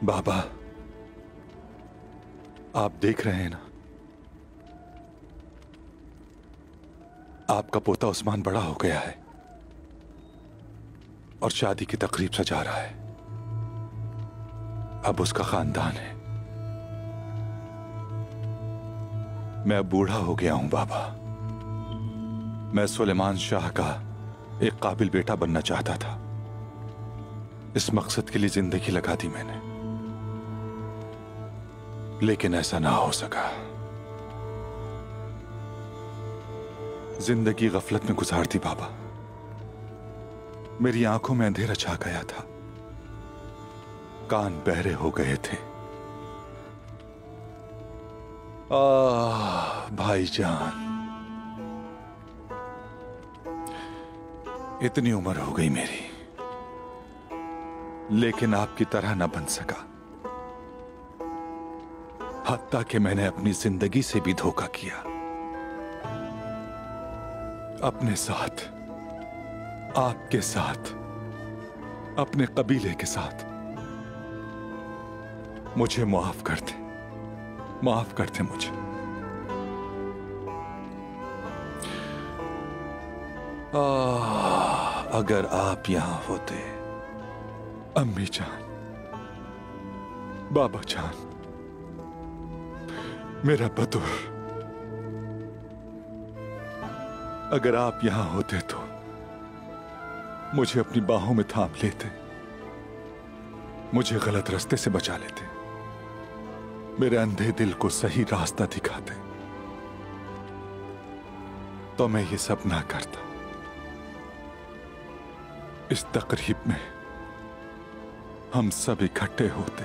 बाबा, आप देख रहे हैं ना, आपका पोता उस्मान बड़ा हो गया है और शादी की तकरीब सजा रहा है। अब उसका खानदान है। मैं अब बूढ़ा हो गया हूं बाबा। मैं सुलेमान शाह का एक काबिल बेटा बनना चाहता था। इस मकसद के लिए जिंदगी लगा दी मैंने, लेकिन ऐसा ना हो सका। जिंदगी गफलत में गुजार दी बाबा। मेरी आंखों में अंधेरा छा गया था, कान बहरे हो गए थे। भाईजान, इतनी उम्र हो गई मेरी, लेकिन आपकी तरह न बन सका। हत्ता कि मैंने अपनी जिंदगी से भी धोखा किया, अपने साथ, आपके साथ, अपने कबीले के साथ। मुझे माफ कर दे, माफ कर दे मुझे। अगर आप यहां होते, अम्मी जान, बाबा जान, मेरा बतूर, अगर आप यहां होते तो मुझे अपनी बाहों में थाम लेते, मुझे गलत रास्ते से बचा लेते, मेरे अंधे दिल को सही रास्ता दिखाते, तो मैं ये सब ना करता। इस तकरीब में हम सब इकट्ठे होते,